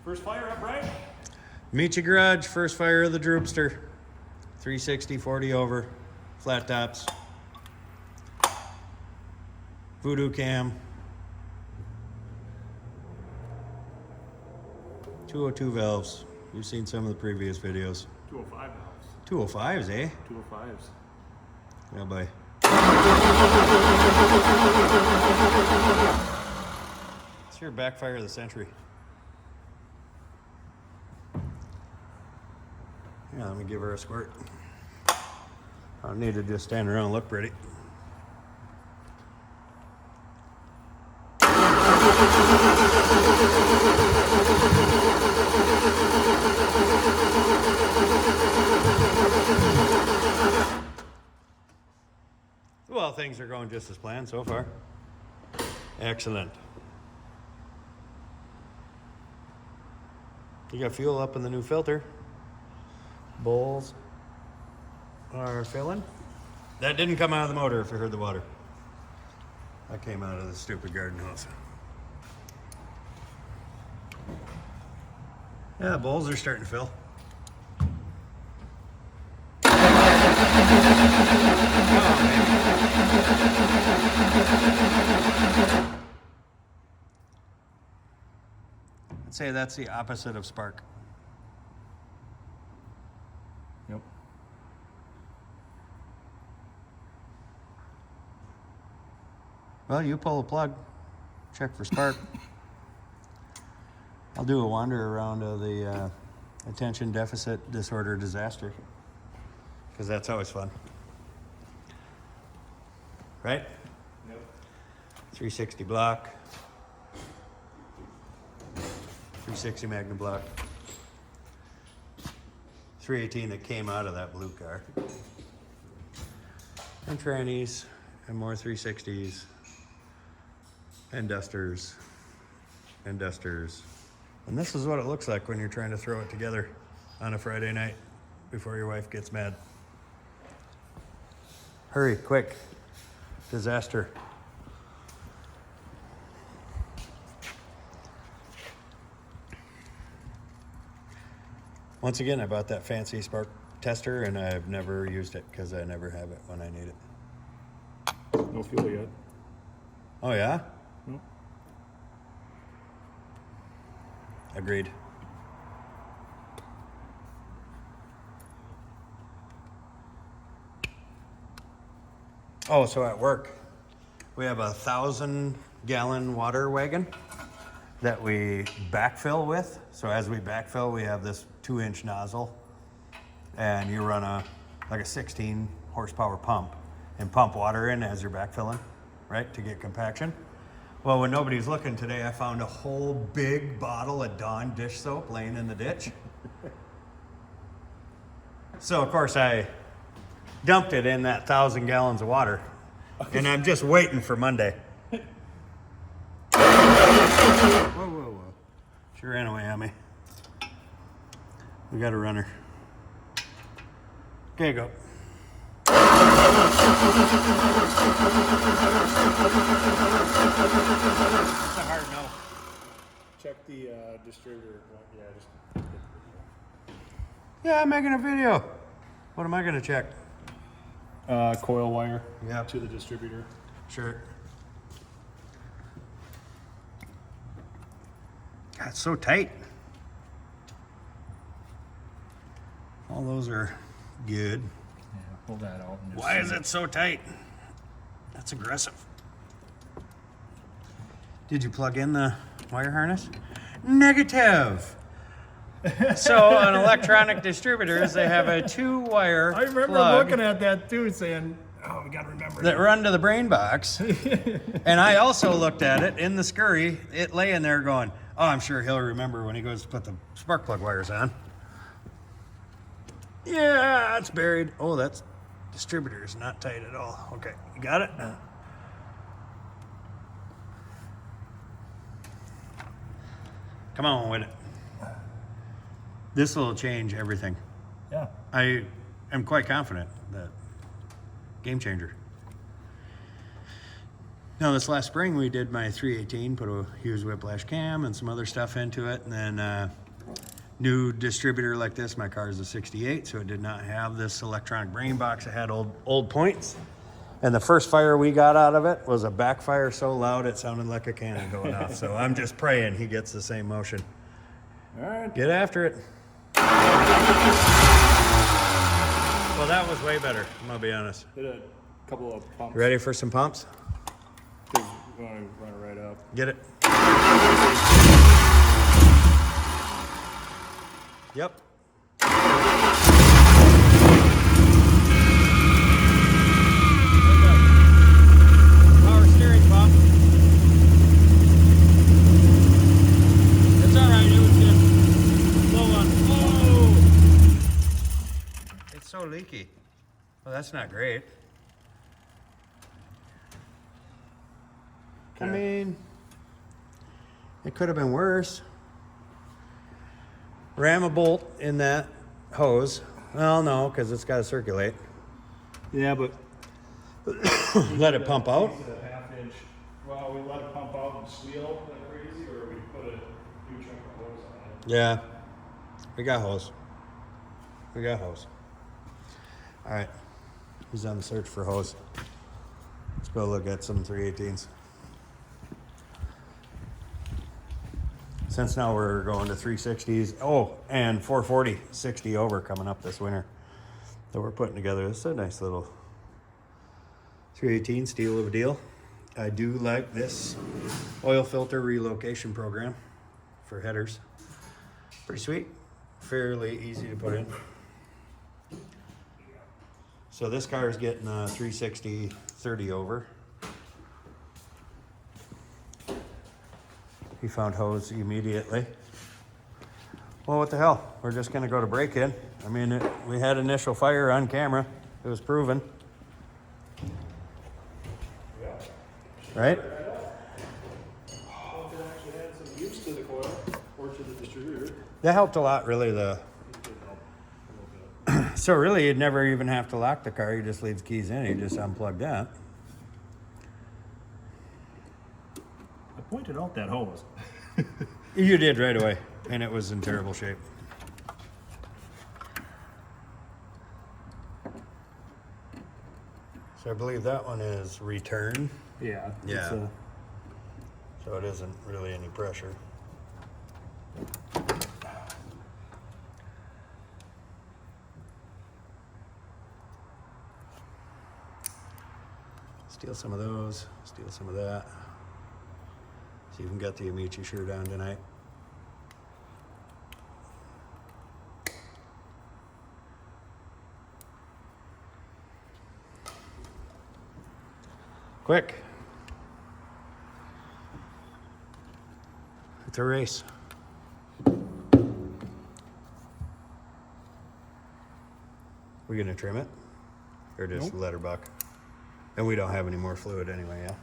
First fire up, right? Meet your garage, first fire of the Droopster. 360, 40 over, flat tops. Voodoo cam. 202 valves. You've seen some of the previous videos. 205 valves. 205s, eh? 205s. Yeah, bye. It's your backfire of the century. Yeah, let me give her a squirt. I don't need to just stand around and look pretty. Well, things are going just as planned so far. Excellent. You got fuel up in the new filter. Bowls are filling. That didn't come out of the motor if you heard the water. That came out of the stupid garden hose. Yeah, bowls are starting to fill. I'd say that's the opposite of spark. Yep. Well, you pull the plug, check for spark. I'll do a wander around of the attention deficit disorder disaster, because that's always fun. Right? Yep. 360 block. 360 Magnum block. 318 that came out of that blue car. And trannies, and more 360s, and dusters, and dusters. And this is what it looks like when you're trying to throw it together on a Friday night before your wife gets mad. Hurry, quick. Disaster. Once again, I bought that fancy spark tester and I've never used it because I never have it when I need it. No fuel yet. Oh yeah? Nope. Agreed. Oh, so at work, we have a 1,000-gallon water wagon that we backfill with. So as we backfill, we have this 2-inch nozzle, and you run like a 16 horsepower pump and pump water in as you're backfilling, right, to get compaction. Well, when nobody's looking today, I found a whole big bottle of Dawn dish soap laying in the ditch. So of course I dumped it in that 1,000 gallons of water, and I'm just waiting for Monday. Whoa, whoa, whoa. She ran away on me. We got a runner. Okay, go. It's a hard no. Check the distributor. Yeah, just. Yeah, I'm making a video. What am I gonna check? Coil wire. Yeah. To the distributor. Sure. God, it's so tight. All those are good. Yeah, pull that out. And just Why is it so tight? That's aggressive. Did you plug in the wire harness? Negative. So on electronic distributors, they have a 2-wire I remember plug looking at that too, saying, "Oh, we gotta remember that run to the brain box." And I also looked at it in the scurry, it laying there going, "Oh, I'm sure he'll remember when he goes to put the spark plug wires on." Yeah, it's buried. Oh, that's distributor is not tight at all. Okay, you got it? Come on with it. This will change everything. Yeah. I am quite confident that game changer. Now this last spring we did my 318, put a Hughes whiplash cam and some other stuff into it, and then new distributor like this. My car is a 68, so it did not have this electronic brain box. It had old points. And the first fire we got out of it was a backfire so loud it sounded like a cannon going off. So I'm just praying he gets the same motion. All right. Get after it. Well, that was way better, I'm gonna be honest. Did a couple of pumps. Ready for some pumps? We want to run it right up. Get it. Yep. Power steering pump. It's all right. It was good. Slow one. Oh! It's so leaky. Well, that's not great. I Okay. mean, it could have been worse. Ram a bolt in that hose. Well, no, because it's got to circulate. Yeah, but Let it pump out. use a half-inch. Well, we let it pump out and squeal like crazy, or we put a new chunk of hose on it. Yeah, we got hose. We got hose. All right, he's on the search for hose. Let's go look at some 318s. Since now we're going to 360s. Oh, and 440, 60 over coming up this winter. So we're putting together, this is a nice little 318 steal of a deal. I do like this oil filter relocation program for headers. Pretty sweet, fairly easy to put in. So this car is getting a 360 30 over. He found hose immediately. Well, what the hell? We're just gonna go to break-in. I mean, we had initial fire on camera. It was proven. Right? Well, if it actually had some use to the coil or to the distributor, That helped a lot, really. it did help a little bit. So really, you'd never even have to lock the car. You just leave the keys in. You just unplug that. I pointed out that hose. You did right away, and it was in terrible shape. So I believe that one is return. Yeah. Yeah. It's So it isn't really any pressure. Steal some of those, steal some of that. So you even got the Amici shirt on tonight. Quick. It's a race. We gonna trim it? Or just Nope. let her buck? And we don't have any more fluid anyway, yeah?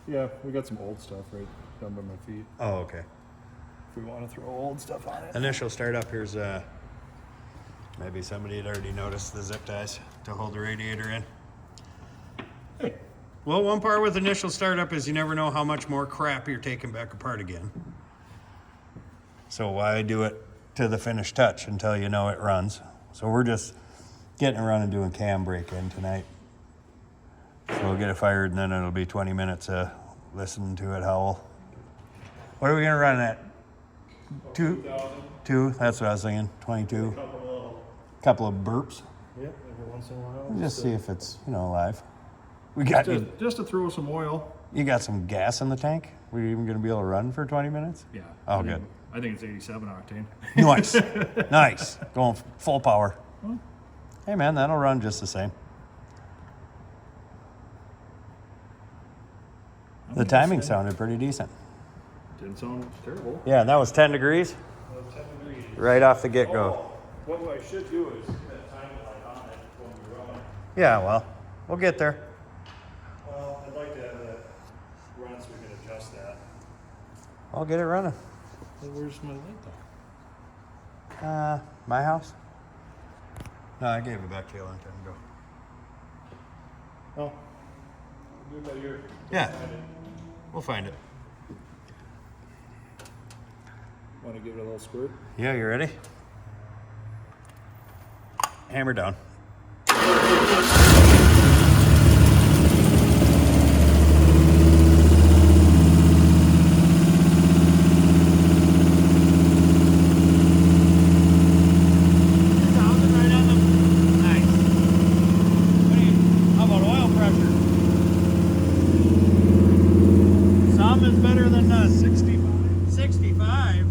Yeah, we got some old stuff right down by my feet. Oh, okay. If we want to throw old stuff on it. Initial startup, here's maybe somebody had already noticed the zip ties to hold the radiator in. Hey, Well, one part with initial startup is you never know how much more crap you're taking back apart again. So why do it to the finished touch until you know it runs? So we're just getting around and doing cam break-in tonight. So we'll get it fired and then it'll be 20 minutes of listening to it howl. What are we gonna run at? 2,000. 2? That's what I was thinking, 22. Couple of burps. Yep, every once in a while. Just see if it's, alive. We got Just to throw some oil. you got some gas in the tank? We're even gonna be able to run for 20 minutes? Yeah. Oh, I think- good. I think it's 87 octane. Nice. Nice. Going full power. Hey man, that'll run just the same. The timing sounded pretty decent. Didn't sound terrible. Yeah, and that was 10 degrees 10 degrees. right off the get-go. Oh, what I should do is put time light on it when we run. Yeah, well, we'll get there. Well, I'd like to have that run so we can adjust that. I'll get it running. Well, where's my light though? My house? No, I gave it back to you a long time ago. Oh, Do it by ear. Yeah. We'll find it. Want to give it a little squirt? Yeah, you ready? Hammer down. Better than 65. 65.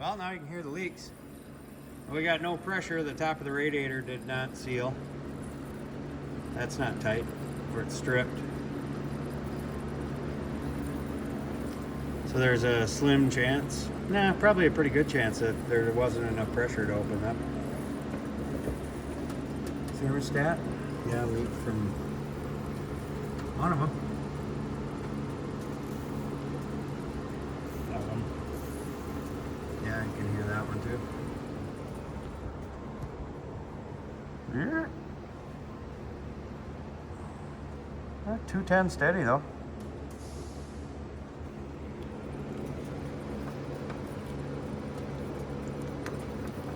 Well, now you can hear the leaks. We got no pressure. The top of the radiator did not seal. That's not tight where it's stripped. So there's a slim chance, probably a pretty good chance that there wasn't enough pressure to open up. Thermostat, yeah, leak from one of them. That one. Yeah, you can hear that one too. Yeah. 210 steady though.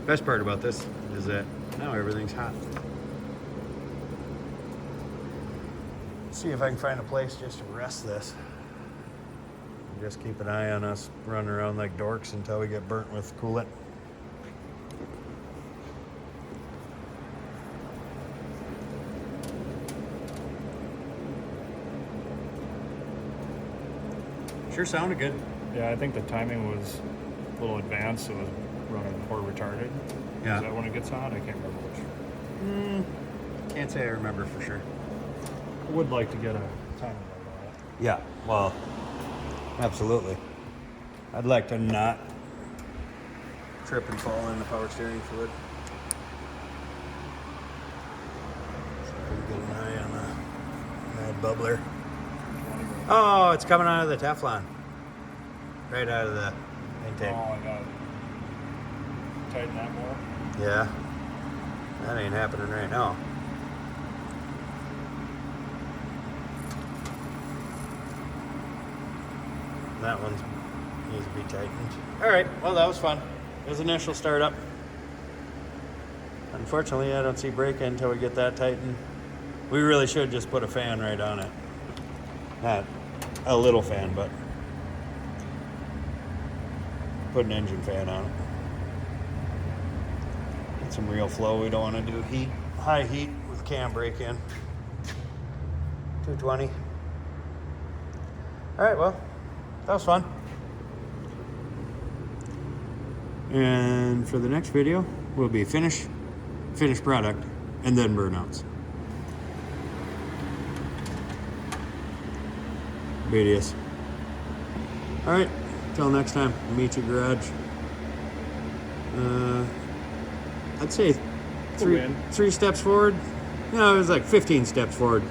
Best part about this is that now everything's hot. See if I can find a place just to rest this. Just keep an eye on us running around like dorks until we get burnt with coolant. Sure sounded good. Yeah, I think the timing was a little advanced, so it was running more retarded. Yeah. Is that when it gets hot? I can't remember which. Can't say I remember for sure. I would like to get a timing on that. Yeah, well, absolutely. I'd like to not trip and fall in the power steering fluid. So we can get an eye on that bubbler. Oh, it's coming out of the Teflon. Right out of the intake. Oh, I got it. Tighten that more. Yeah. That ain't happening right now. That one needs to be tightened. All right, well, that was fun. It was initial startup. Unfortunately, I don't see brake until we get that tightened. We really should just put a fan right on it. Not a little fan, but put an engine fan on it. Get some real flow. We don't want to do heat, high heat with cam brake in. 220. All right, well, that was fun. And for the next video, will be finished product, and then burnouts. Radius. All right, till next time. Meet you garage. I'd say three steps forward. No, it was like 15 steps forward.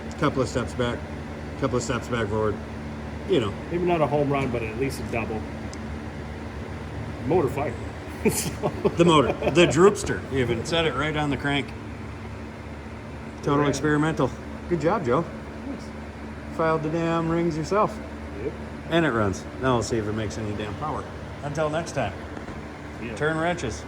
A couple of steps back. Couple of steps back forward. You know. Maybe not a home run, but at least a double. Motor fire. The motor. The droopster even. Set it right on the crank. Total experimental. Good job, Joe. Thanks. Filed the damn rings yourself. Yep. And it runs. Now we'll see if it makes any damn power. Until next time. Yeah. Turn wrenches.